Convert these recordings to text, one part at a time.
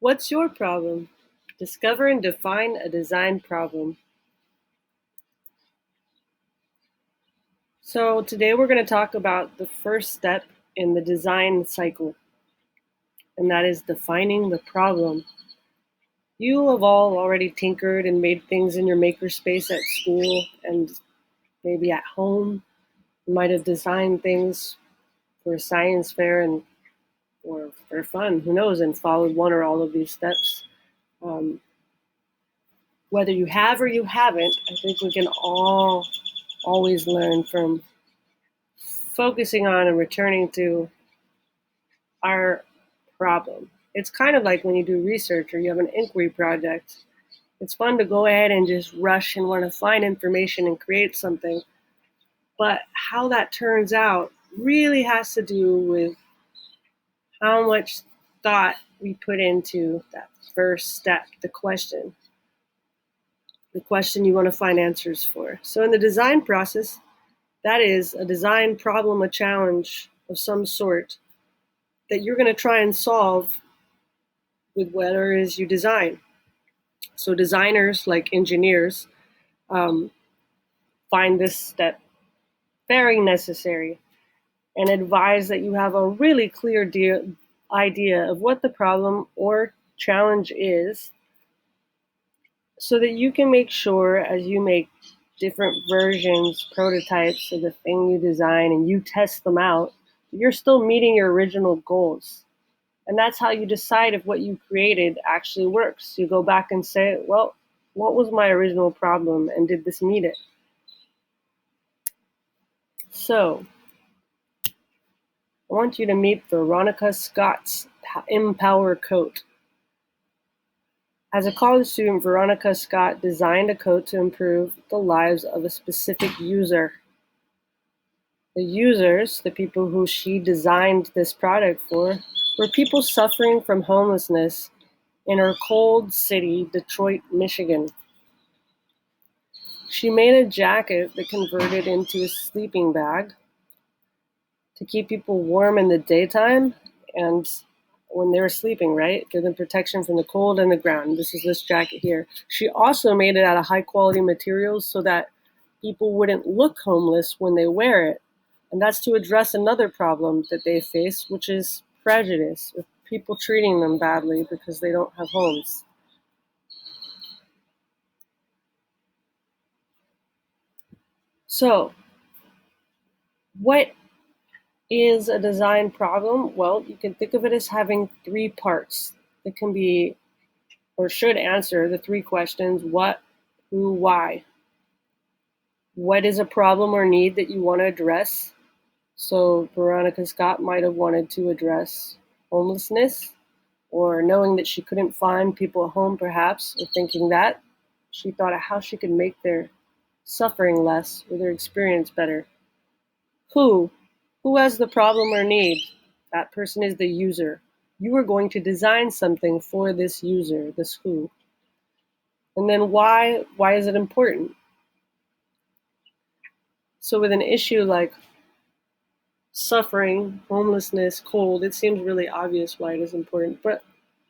What's your problem? Discover and define a design problem. So, today we're going to talk about the first step in the design cycle, and that is defining the problem. You have all already tinkered and made things in your makerspace at school and maybe at home. You might have designed things for a science fair and or for fun, who knows, and followed one or all of these steps. Um, Whether you have or you haven't, I think we can all always learn from focusing on and returning to our problem. It's kind of like when you do research or you have an inquiry project. It's fun to go ahead and just rush and want to find information and create something. But how that turns out really has to do with how much thought we put into that first step, the question you want to find answers for. So in the design process, that is a design problem, a challenge of some sort that you're going to try and solve with whatever it is you design. So designers, like engineers, um, find this step very necessary and advise that you have a really clear idea of what the problem or challenge is so that you can make sure as you make different versions, prototypes of the thing you design and you test them out, you're still meeting your original goals. And that's how you decide if what you created actually works. You go back and say, well, what was my original problem and did this meet it? So, I want you to meet Veronica Scott's Empower Coat. As a college student, Veronica Scott designed a coat to improve the lives of a specific user. The users, the people who she designed this product for, were people suffering from homelessness in her cold city, Detroit, Michigan. She made a jacket that converted into a sleeping bag to keep people warm in the daytime and when they were sleeping, right? Give them protection from the cold and the ground. This is this jacket here. She also made it out of high quality materials so that people wouldn't look homeless when they wear it. And that's to address another problem that they face, which is prejudice, with people treating them badly because they don't have homes. So, what is a design problem? Well, you can think of it as having three parts that can be or should answer the three questions: what, who, why. What is a problem or need that you want to address? So Veronica Scott might have wanted to address homelessness, or knowing that she couldn't find people at home, perhaps, or thinking that she thought of how she could make their suffering less or their experience better. Who? Who has the problem or need? That person is the user. You are going to design something for this user, this who. And then why? Why is it important? So with an issue like suffering, homelessness, cold, it seems really obvious why it is important. But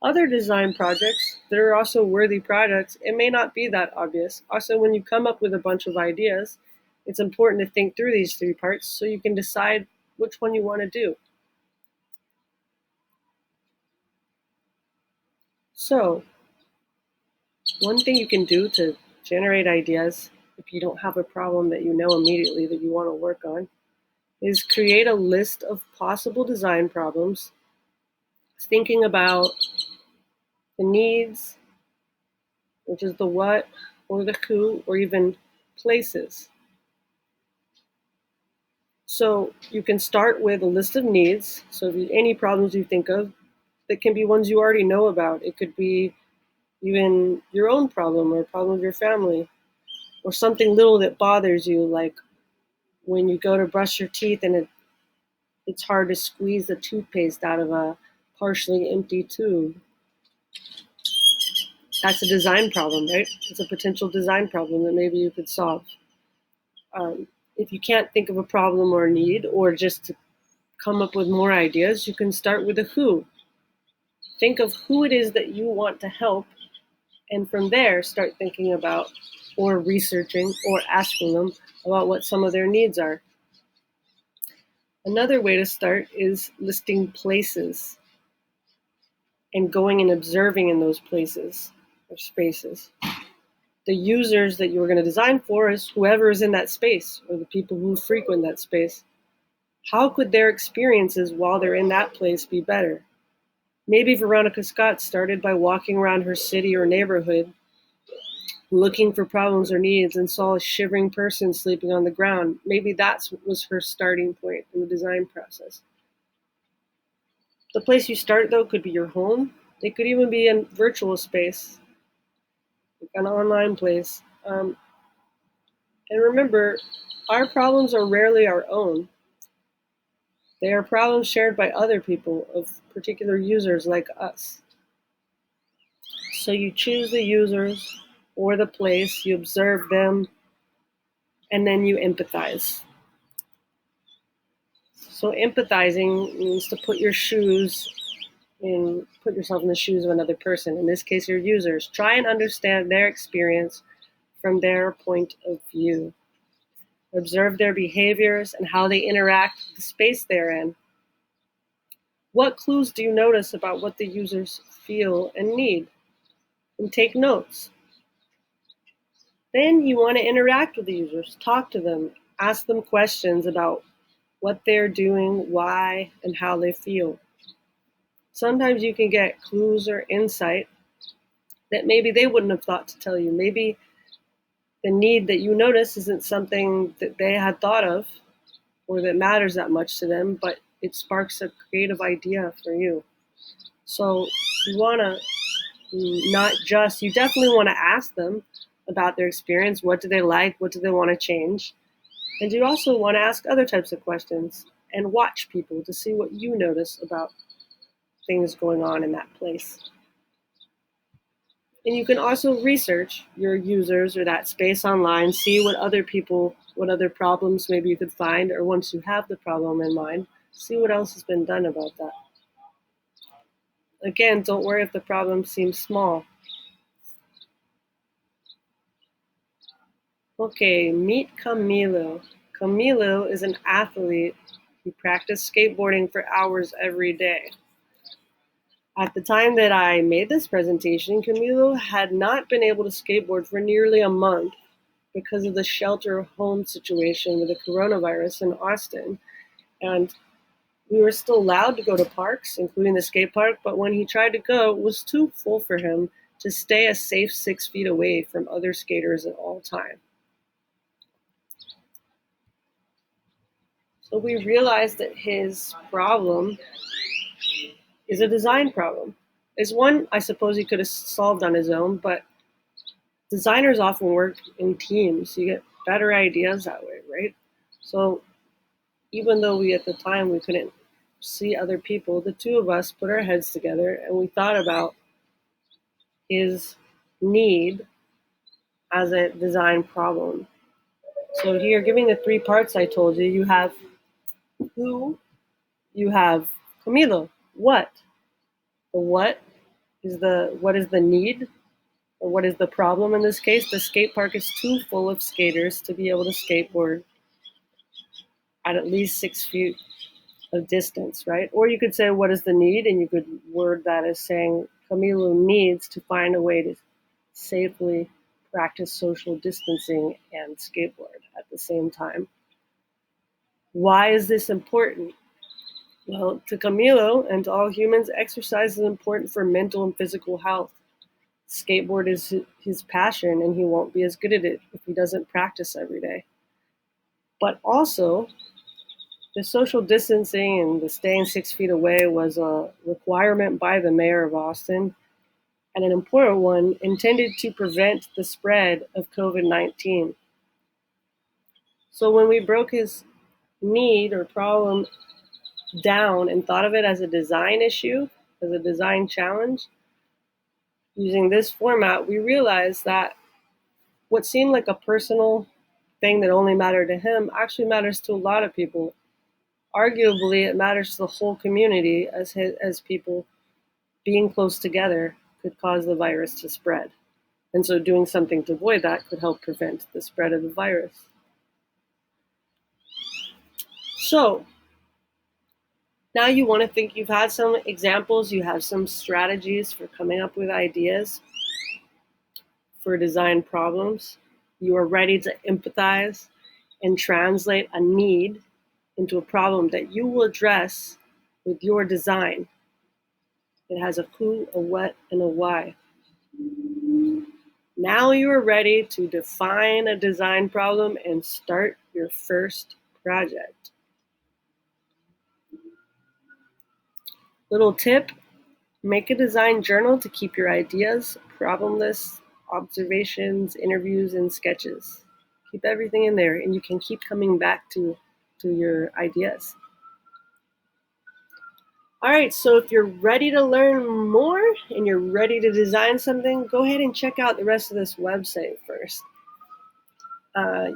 other design projects that are also worthy products, it may not be that obvious. Also, when you come up with a bunch of ideas, it's important to think through these three parts so you can decide which one you want to do. So, one thing you can do to generate ideas if you don't have a problem that you know immediately that you want to work on is create a list of possible design problems, thinking about the needs, which is the what or the who or even places. So you can start with a list of needs. So if any problems you think of, that can be ones you already know about. It could be even your own problem or a problem of your family or something little that bothers you, like when you go to brush your teeth and it's hard to squeeze the toothpaste out of a partially empty tube. That's a design problem, right? It's a potential design problem that maybe you could solve. If you can't think of a problem or a need, or just to come up with more ideas, you can start with a who. Think of who it is that you want to help, and from there start thinking about or researching or asking them about what some of their needs are. Another way to start is listing places and going and observing in those places or spaces. The users that you're going to design for is whoever is in that space or the people who frequent that space. How could their experiences while they're in that place be better? Maybe Veronica Scott started by walking around her city or neighborhood looking for problems or needs and saw a shivering person sleeping on the ground. Maybe that was her starting point in the design process. The place you start, though, could be your home. It could even be a virtual space, like an online place. And remember, our problems are rarely our own. They are problems shared by other people of particular users like us. So you choose the users or the place, you observe them, and then you empathize. So empathizing means to put yourself in the shoes of another person, in this case your users. Try and understand their experience from their point of view. Observe their behaviors and how they interact with the space they're in. What clues do you notice about what the users feel and need? And take notes. Then you want to interact with the users, talk to them, ask them questions about what they're doing, why, and how they feel. Sometimes you can get clues or insight that maybe they wouldn't have thought to tell you. Maybe the need that you notice isn't something that they had thought of or that matters that much to them, but it sparks a creative idea for you. So you want to you definitely want to ask them about their experience. What do they like? What do they want to change? And you also want to ask other types of questions and watch people to see what you notice about things going on in that place. And you can also research your users or that space online, see what other problems maybe you could find, or once you have the problem in mind, see what else has been done about that. Again, don't worry if the problem seems small. Okay, meet Camilo. Camilo is an athlete who practiced skateboarding for hours every day. At the time that I made this presentation, Camilo had not been able to skateboard for nearly a month because of the shelter home situation with the coronavirus in Austin. And we were still allowed to go to parks, including the skate park, but when he tried to go, it was too full for him to stay a safe 6 feet away from other skaters at all times. So we realized that his problem is a design problem. It's one I suppose he could have solved on his own, but designers often work in teams. You get better ideas that way, right? So even though we at the time we couldn't see other people, the two of us put our heads together and we thought about his need as a design problem. So here, giving the three parts I told you, you have who, you have Camilo, what. The what is the need, or what is the problem in this case? The skate park is too full of skaters to be able to skateboard at least 6 feet of distance, right? Or you could say, what is the need? And you could word that as saying Camilo needs to find a way to safely practice social distancing and skateboard at the same time. Why is this important? Well, to Camilo and to all humans, exercise is important for mental and physical health. Skateboard is his passion, and he won't be as good at it if he doesn't practice every day. But also, the social distancing and the staying 6 feet away was a requirement by the mayor of Austin, and an important one intended to prevent the spread of COVID-19. So when we broke his need or problem down and thought of it as a design issue, as a design challenge, using this format, we realized that what seemed like a personal thing that only mattered to him actually matters to a lot of people. Arguably, it matters to the whole community as people being close together could cause the virus to spread. And so doing something to avoid that could help prevent the spread of the virus. So now you want to think you've had some examples, you have some strategies for coming up with ideas for design problems. You are ready to empathize and translate a need into a problem that you will address with your design. It has a who, a what, and a why. Now you are ready to define a design problem and start your first project. Little tip, make a design journal to keep your ideas, problem lists, observations, interviews, and sketches. Keep everything in there, and you can keep coming back to your ideas. All right, so if you're ready to learn more and you're ready to design something, go ahead and check out the rest of this website first.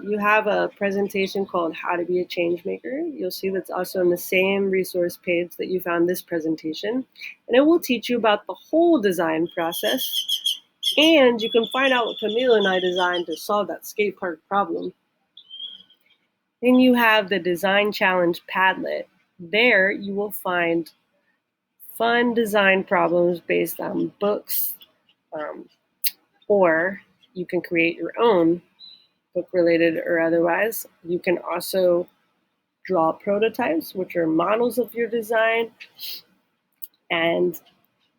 You have a presentation called How to Be a Changemaker. You'll see that's also on the same resource page that you found this presentation. And it will teach you about the whole design process. And you can find out what Camila and I designed to solve that skate park problem. Then you have the Design Challenge Padlet. There you will find fun design problems based on books, or you can create your own, book related or otherwise. You can also draw prototypes, which are models of your design. And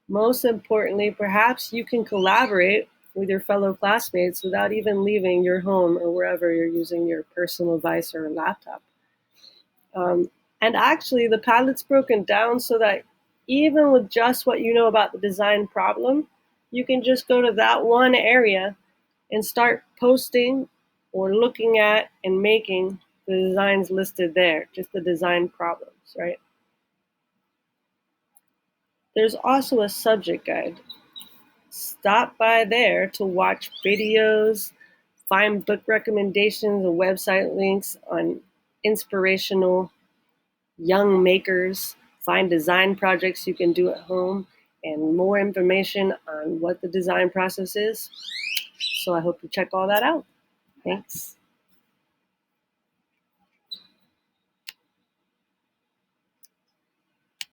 most importantly, perhaps you can collaborate with your fellow classmates without even leaving your home or wherever you're using your personal device or laptop. And actually, the Padlet's broken down so that even with just what you know about the design problem, you can just go to that one area and start posting or looking at and making the designs listed there, just the design problems, right? There's also a subject guide. Stop by there to watch videos, find book recommendations and website links on inspirational young makers, find design projects you can do at home, and more information on what the design process is. So I hope you check all that out. Thanks.